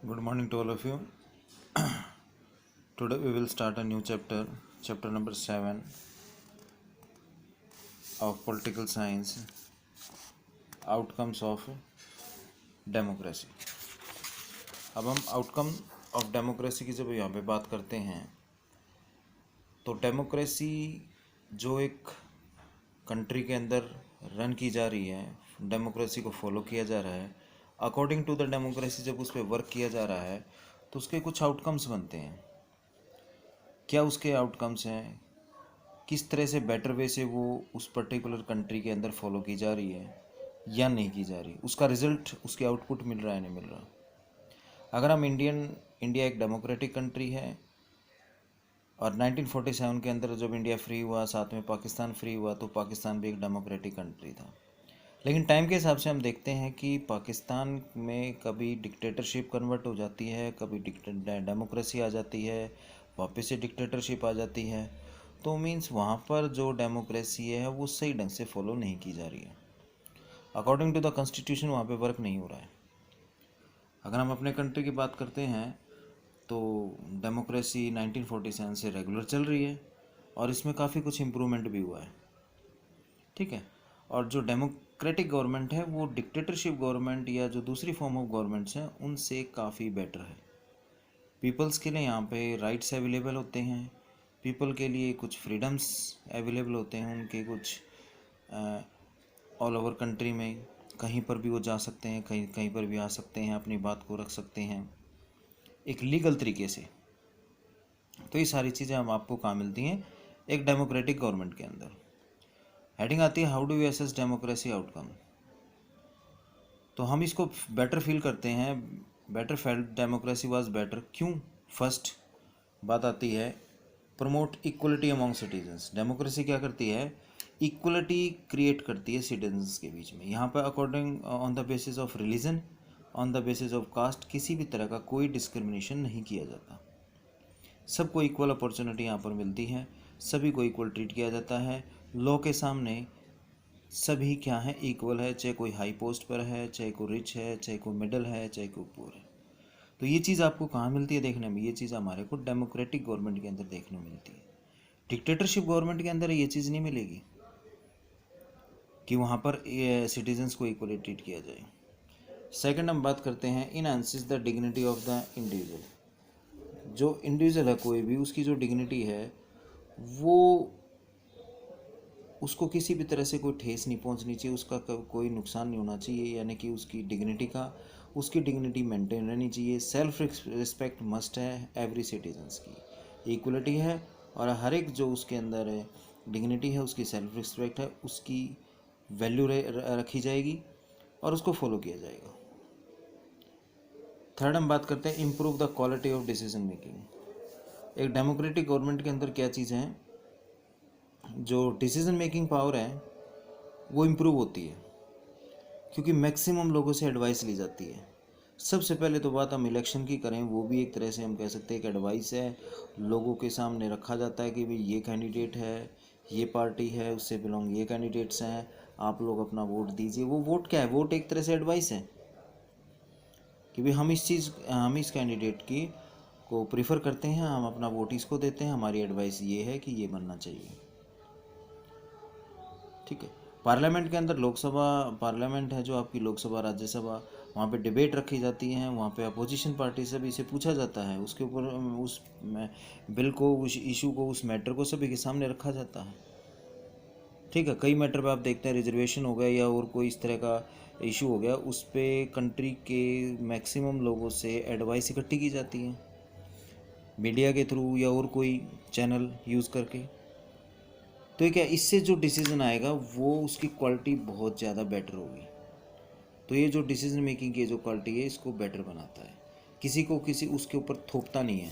Good morning to all of you. Today we will start a new chapter, chapter number 7 of political science, outcomes of democracy. अब हम outcome of democracy की जब यहाँ पे बात करते हैं तो डेमोक्रेसी जो एक कंट्री के अंदर रन की जा रही है, डेमोक्रेसी को फॉलो किया जा रहा है, अकॉर्डिंग टू द डेमोक्रेसी जब उस पर वर्क किया जा रहा है तो उसके कुछ आउटकम्स बनते हैं। क्या उसके आउटकम्स हैं, किस तरह से बेटर वे से वो उस पर्टिकुलर कंट्री के अंदर फॉलो की जा रही है या नहीं की जा रही, उसका रिजल्ट, उसकी आउटपुट मिल रहा है नहीं मिल रहा। अगर हम इंडिया एक डेमोक्रेटिक कंट्री है और 1947 के अंदर जब इंडिया फ्री हुआ, साथ में पाकिस्तान फ्री हुआ, तो पाकिस्तान भी एक डेमोक्रेटिक कंट्री था। लेकिन टाइम के हिसाब से हम देखते हैं कि पाकिस्तान में कभी डिक्टेटरशिप कन्वर्ट हो जाती है, कभी डेमोक्रेसी आ जाती है, वापस से डिक्टेटरशिप आ जाती है। तो मीन्स वहाँ पर जो डेमोक्रेसी है वो सही ढंग से फॉलो नहीं की जा रही है, अकॉर्डिंग टू द कॉन्स्टिट्यूशन वहाँ पे वर्क नहीं हो रहा है। अगर हम अपने कंट्री की बात करते हैं तो डेमोक्रेसी 1947 से रेगुलर चल रही है और इसमें काफ़ी कुछ इम्प्रूवमेंट भी हुआ है, ठीक है। और जो डेमोक्रेटिक गवर्नमेंट है वो डिक्टेटरशिप गवर्नमेंट या जो दूसरी फॉर्म ऑफ गवर्नमेंट्स हैं उनसे काफ़ी बेटर है। पीपल्स के लिए यहाँ पे राइट्स अवेलेबल होते हैं, पीपल के लिए कुछ फ्रीडम्स अवेलेबल होते हैं, उनके कुछ ऑल ओवर कंट्री में कहीं पर भी वो जा सकते हैं, कहीं कहीं पर भी आ सकते हैं, अपनी बात को रख सकते हैं एक लीगल तरीके से। तो ये सारी चीज़ें हम आपको कहाँ मिलती हैं, एक डेमोक्रेटिक गवर्नमेंट के अंदर। हेडिंग आती है how do you assess democracy outcome. तो हम इसको बेटर फील करते हैं, better felt democracy was better. क्यों? फर्स्ट बात आती है promote equality among citizens. Democracy क्या करती है, इक्वलिटी क्रिएट करती है सिटीजन्स के बीच में। यहाँ पर according on the basis of religion, on the basis of caste, किसी भी तरह का कोई डिस्क्रिमिनेशन नहीं किया जाता। सबको इक्वल अपॉर्चुनिटी यहाँ पर मिलती है, सभी को इक्वल ट्रीट किया जाता है। लॉ के सामने सभी क्या है, इक्वल है, चाहे कोई हाई पोस्ट पर है, चाहे कोई रिच है, चाहे कोई मिडिल है, चाहे कोई पुअर है। तो ये चीज़ आपको कहाँ मिलती है देखने में, ये चीज़ हमारे को डेमोक्रेटिक गवर्नमेंट के अंदर देखने में मिलती है। डिक्टेटरशिप गवर्नमेंट के अंदर ये चीज़ नहीं मिलेगी कि वहाँ पर सिटीजन्स को इक्वली ट्रीट किया जाए। सेकंड हम बात करते हैं enhances the dignity of the individual. जो इंडिविजुअल है कोई भी, उसकी जो डिग्निटी है वो, उसको किसी भी तरह से कोई ठेस नहीं पहुंचनी चाहिए, उसका कोई नुकसान नहीं होना चाहिए, यानी कि उसकी डिग्निटी मेंटेन रहनी चाहिए। सेल्फ रिस्पेक्ट मस्ट है एवरी सिटीजन्स की, इक्वलिटी है और हर एक जो उसके अंदर है डिग्निटी है, उसकी सेल्फ रिस्पेक्ट है, उसकी वैल्यू रखी जाएगी और उसको फॉलो किया जाएगा। थर्ड हम बात करते हैं improve the quality of decision making. एक डेमोक्रेटिक गवर्नमेंट के अंदर क्या चीज़ें हैं, जो डिसीजन मेकिंग पावर है वो इम्प्रूव होती है, क्योंकि मैक्सिमम लोगों से एडवाइस ली जाती है। सबसे पहले तो बात हम इलेक्शन की करें, वो भी एक तरह से हम कह सकते हैं कि एडवाइस है। लोगों के सामने रखा जाता है कि भाई ये कैंडिडेट है, ये पार्टी है, उससे बिलोंग ये कैंडिडेट्स हैं, आप लोग अपना वोट दीजिए। वो वोट क्या है, वोट एक तरह से एडवाइस है कि भाई हम इस कैंडिडेट की को प्रीफर करते हैं, हम अपना वोट इसको देते हैं, हमारी एडवाइस ये है कि ये बनना चाहिए, ठीक है। पार्लियामेंट के अंदर लोकसभा पार्लियामेंट है जो आपकी लोकसभा राज्यसभा, वहाँ पे डिबेट रखी जाती है, वहाँ पे अपोजिशन पार्टी से भी इसे पूछा जाता है, उसके ऊपर उस बिल को, उस इशू को, उस मैटर को सभी के सामने रखा जाता है, ठीक है। कई मैटर पे आप देखते हैं रिजर्वेशन हो गया या और कोई इस तरह का इशू हो गया, उस पर कंट्री के मैक्सिमम लोगों से एडवाइस इकट्ठी की जाती है मीडिया के थ्रू या और कोई चैनल यूज़ करके। तो क्या इससे जो डिसीज़न आएगा वो उसकी क्वालिटी बहुत ज़्यादा बेटर होगी। तो ये जो डिसीजन मेकिंग की जो क्वालिटी है इसको बेटर बनाता है, किसी उसके ऊपर थोपता नहीं है,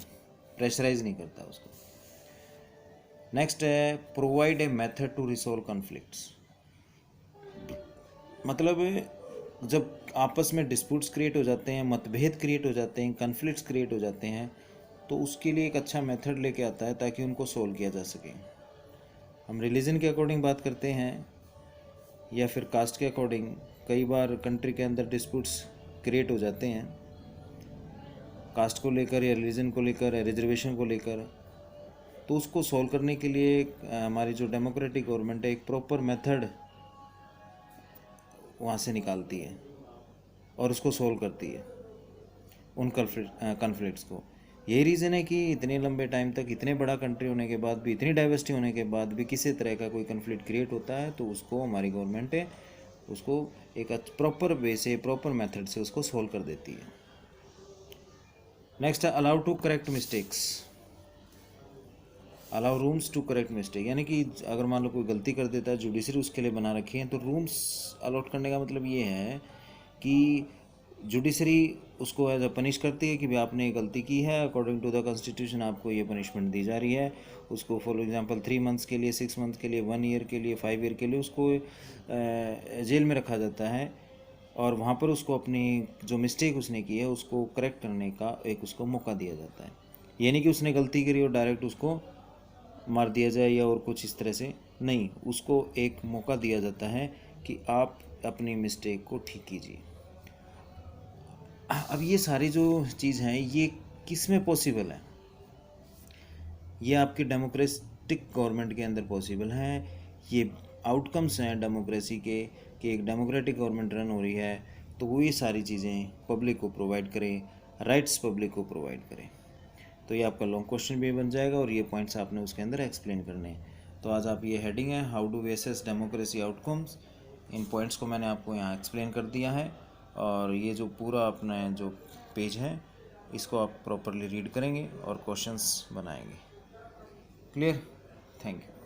प्रेशराइज नहीं करता उसको। नेक्स्ट है provide a method to resolve conflicts. मतलब जब आपस में डिस्प्यूट्स क्रिएट हो जाते हैं, मतभेद क्रिएट हो जाते हैं, कॉन्फ्लिक्ट्स क्रिएट हो जाते हैं, तो उसके लिए एक अच्छा मेथड लेके आता है ताकि उनको सोल्व किया जा सके। हम रिलीजन के अकॉर्डिंग बात करते हैं या फिर कास्ट के अकॉर्डिंग, कई बार कंट्री के अंदर डिस्प्यूट्स क्रिएट हो जाते हैं, कास्ट को लेकर या रिलीजन को लेकर या रिजर्वेशन को लेकर, तो उसको सॉल्व करने के लिए हमारी जो डेमोक्रेटिक गवर्नमेंट है एक प्रॉपर मेथड वहाँ से निकालती है और उसको सॉल्व करती है उन कन्फ्लिक्ट्स को। यही रीज़न है कि इतने लंबे टाइम तक, इतने बड़ा कंट्री होने के बाद भी, इतनी डाइवर्सिटी होने के बाद भी किसी तरह का कोई कन्फ्लिक्ट क्रिएट होता है तो उसको हमारी गवर्नमेंट है उसको एक प्रॉपर वे से, प्रॉपर मेथड से उसको सॉल्व कर देती है। नेक्स्ट है allow to correct mistakes, allow rooms to correct mistake, यानी कि अगर मान लो कोई गलती कर देता है, जुडिशरी उसके लिए बना रखी है, तो रूम्स अलॉट करने का मतलब ये है कि जुडिशरी उसको एज अ पनिश करती है कि भाई आपने ये गलती की है, अकॉर्डिंग टू द कॉन्स्टिट्यूशन आपको ये पनिशमेंट दी जा रही है। उसको फॉर एग्जांपल 3 मंथ्स के लिए, 6 मंथ के लिए, 1 ईयर के लिए, 5 ईयर के लिए उसको जेल में रखा जाता है और वहाँ पर उसको अपनी जो मिस्टेक उसने की है उसको करेक्ट करने का एक उसको मौका दिया जाता है। ये नहीं कि उसने गलती करी और डायरेक्ट उसको मार दिया जाए या और कुछ इस तरह से, नहीं, उसको एक मौका दिया जाता है कि आप अपनी मिस्टेक को ठीक कीजिए। अब ये सारी जो चीज़ हैं ये किस में पॉसिबल है? ये आपके डेमोक्रेटिक गवर्नमेंट के अंदर पॉसिबल हैं। ये आउटकम्स हैं डेमोक्रेसी के कि एक डेमोक्रेटिक गवर्नमेंट रन हो रही है तो वो ये सारी चीज़ें पब्लिक को प्रोवाइड करें, राइट्स पब्लिक को प्रोवाइड करें। तो ये आपका लॉन्ग क्वेश्चन भी बन जाएगा और ये पॉइंट्स आपने उसके अंदर एक्सप्लेन करने हैं। तो आज आप ये हेडिंग है how do we assess democracy outcomes, इन पॉइंट्स को मैंने आपको यहाँ एक्सप्लेन कर दिया है और ये जो पूरा अपना जो पेज है इसको आप प्रॉपरली रीड करेंगे और क्वेश्चंस बनाएंगे। क्लियर? Thank you.